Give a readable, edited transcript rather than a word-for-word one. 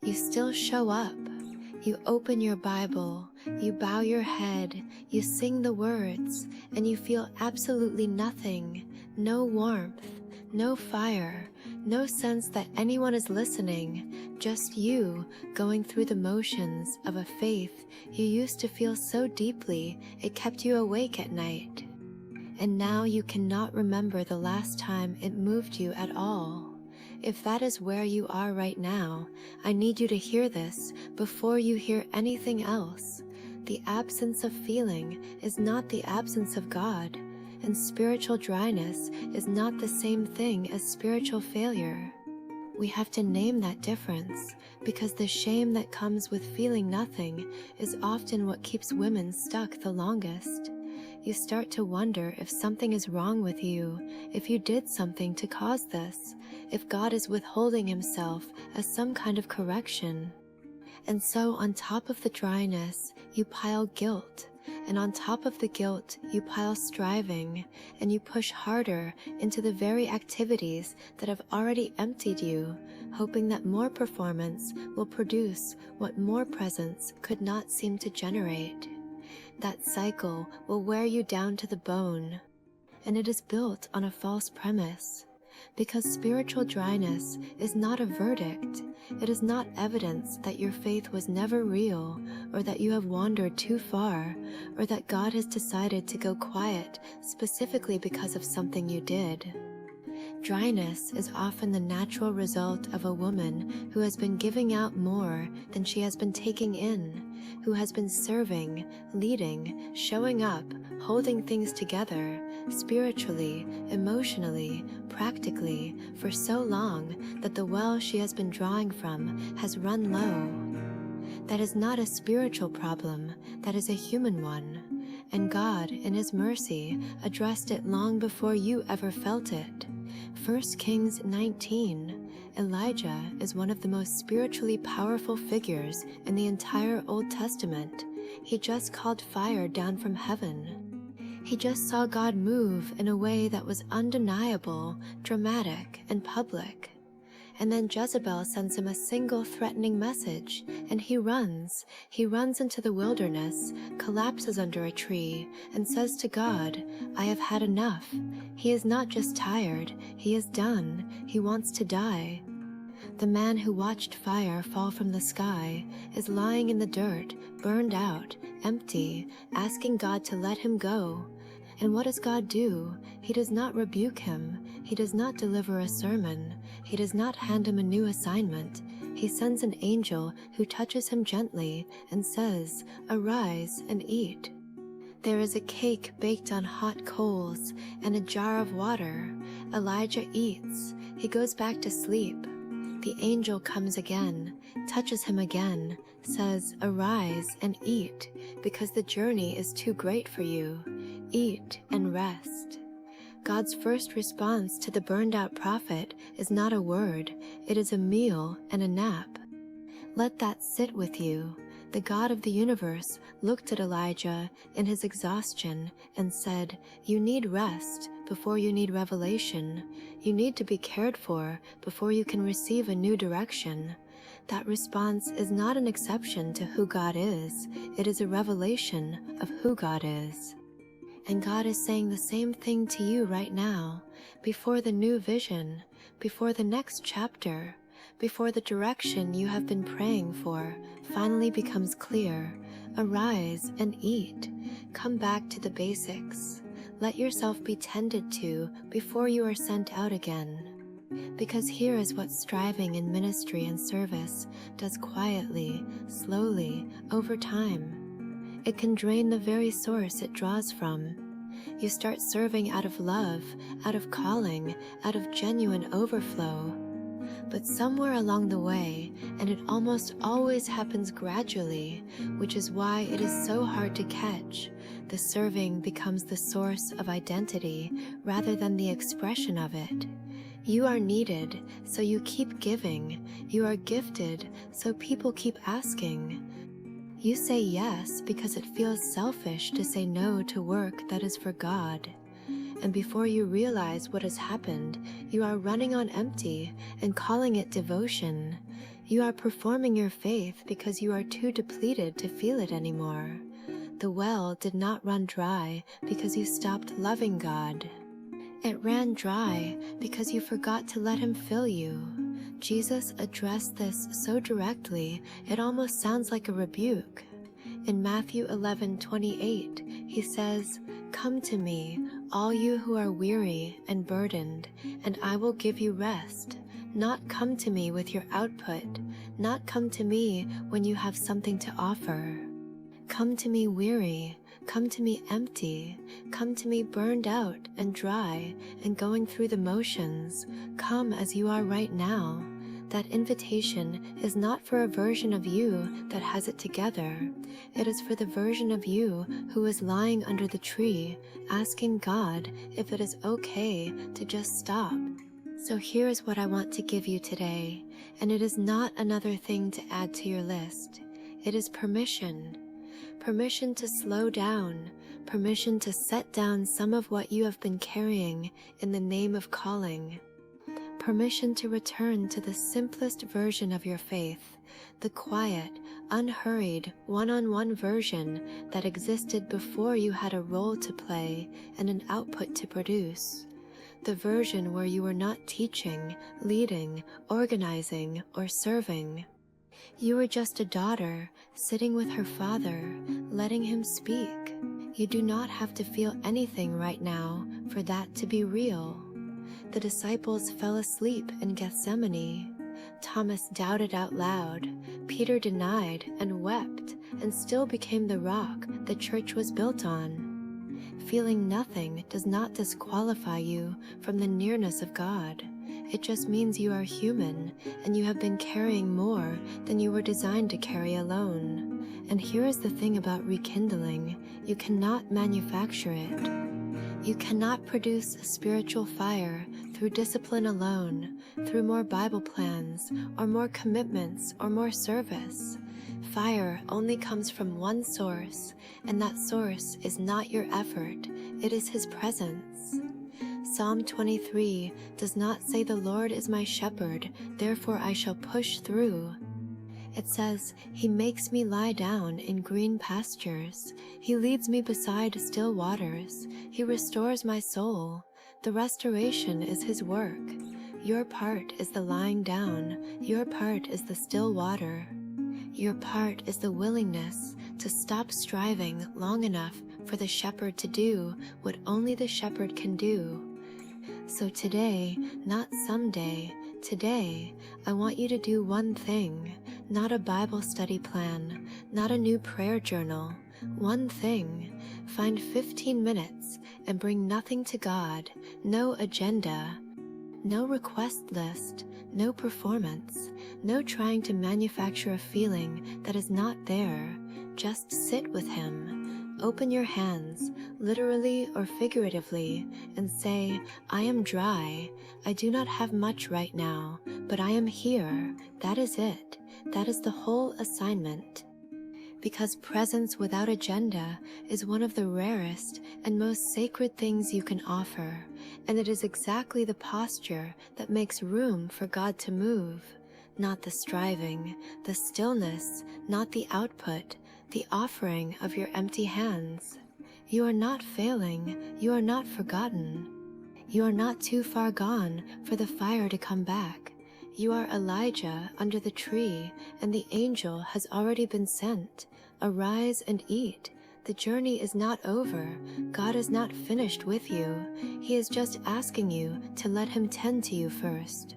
You still show up. You open your Bible, you bow your head, you sing the words, and you feel absolutely nothing, no warmth, no fire, no sense that anyone is listening, just you going through the motions of a faith you used to feel so deeply it kept you awake at night. And now you cannot remember the last time it moved you at all. If that is where you are right now, I need you to hear this before you hear anything else. The absence of feeling is not the absence of God, and spiritual dryness is not the same thing as spiritual failure. We have to name that difference, because the shame that comes with feeling nothing is often what keeps women stuck the longest. You start to wonder if something is wrong with you, if you did something to cause this, if God is withholding himself as some kind of correction. And so on top of the dryness, you pile guilt, and on top of the guilt, you pile striving, and you push harder into the very activities that have already emptied you, hoping that more performance will produce what more presence could not seem to generate. That cycle will wear you down to the bone, and it is built on a false premise. Because spiritual dryness is not a verdict, it is not evidence that your faith was never real, or that you have wandered too far, or that God has decided to go quiet specifically because of something you did. Dryness is often the natural result of a woman who has been giving out more than she has been taking in, who has been serving, leading, showing up, holding things together, spiritually, emotionally, practically, for so long that the well she has been drawing from has run low. That is not a spiritual problem, that is a human one, and God, in his mercy, addressed it long before you ever felt it. 1 Kings 19. Elijah is one of the most spiritually powerful figures in the entire Old Testament. He just called fire down from heaven. He just saw God move in a way that was undeniable, dramatic, and public. And then Jezebel sends him a single threatening message, and he runs. He runs into the wilderness, collapses under a tree, and says to God, I have had enough. He is not just tired, he is done. He wants to die. The man who watched fire fall from the sky is lying in the dirt, burned out, empty, asking God to let him go. And what does God do? He does not rebuke him. He does not deliver a sermon. He does not hand him a new assignment. He sends an angel who touches him gently and says, Arise and eat. There is a cake baked on hot coals and a jar of water. Elijah eats. He goes back to sleep. The angel comes again, touches him again, says, Arise and eat, because the journey is too great for you. Eat and rest. God's first response to the burned-out prophet is not a word, it is a meal and a nap. Let that sit with you. The God of the universe looked at Elijah in his exhaustion and said, You need rest before you need revelation. You need to be cared for before you can receive a new direction. That response is not an exception to who God is. It is a revelation of who God is. And God is saying the same thing to you right now, before the new vision, before the next chapter, before the direction you have been praying for finally becomes clear. Arise and eat. Come back to the basics. Let yourself be tended to before you are sent out again. Because here is what striving in ministry and service does quietly, slowly, over time. It can drain the very source it draws from. You start serving out of love, out of calling, out of genuine overflow. But somewhere along the way, and it almost always happens gradually, which is why it is so hard to catch, the serving becomes the source of identity rather than the expression of it. You are needed, so you keep giving. You are gifted, so people keep asking. You say yes because it feels selfish to say no to work that is for God. And before you realize what has happened, you are running on empty and calling it devotion. You are performing your faith because you are too depleted to feel it anymore. The well did not run dry because you stopped loving God. It ran dry because you forgot to let Him fill you. Jesus addressed this so directly, it almost sounds like a rebuke. In Matthew 11:28, He says, "Come to me, all you who are weary and burdened, and I will give you rest." Not come to me with your output, not come to me when you have something to offer. Come to me weary, come to me empty, come to me burned out and dry and going through the motions. Come as you are right now. That invitation is not for a version of you that has it together. It is for the version of you who is lying under the tree, asking God if it is okay to just stop. So here is what I want to give you today, and it is not another thing to add to your list. It is permission. Permission to slow down, permission to set down some of what you have been carrying in the name of calling. Permission to return to the simplest version of your faith, the quiet, unhurried, one-on-one version that existed before you had a role to play and an output to produce. The version where you were not teaching, leading, organizing, or serving. You were just a daughter, sitting with her father, letting him speak. You do not have to feel anything right now for that to be real. The disciples fell asleep in Gethsemane. Thomas doubted out loud. Peter denied and wept and still became the rock the church was built on. Feeling nothing does not disqualify you from the nearness of God. It just means you are human and you have been carrying more than you were designed to carry alone. And here is the thing about rekindling. You cannot manufacture it. You cannot produce spiritual fire through discipline alone, through more Bible plans, or more commitments, or more service. Fire only comes from one source, and that source is not your effort, it is His presence. Psalm 23 does not say the Lord is my shepherd, therefore I shall push through. It says, He makes me lie down in green pastures. He leads me beside still waters. He restores my soul. The restoration is His work. Your part is the lying down. Your part is the still water. Your part is the willingness to stop striving long enough for the shepherd to do what only the shepherd can do. So today, not someday, today, I want you to do one thing, not a Bible study plan, not a new prayer journal. One thing, find 15 minutes and bring nothing to God, no agenda, no request list, no performance, no trying to manufacture a feeling that is not there. Just sit with Him. Open your hands, literally or figuratively, and say, I am dry. I do not have much right now, but I am here. That is it. That is the whole assignment. Because presence without agenda is one of the rarest and most sacred things you can offer, and it is exactly the posture that makes room for God to move. Not the striving, the stillness, not the output, the offering of your empty hands. You are not failing, you are not forgotten. You are not too far gone for the fire to come back. You are Elijah under the tree, and the angel has already been sent. Arise and eat. The journey is not over. God is not finished with you. He is just asking you to let Him tend to you first.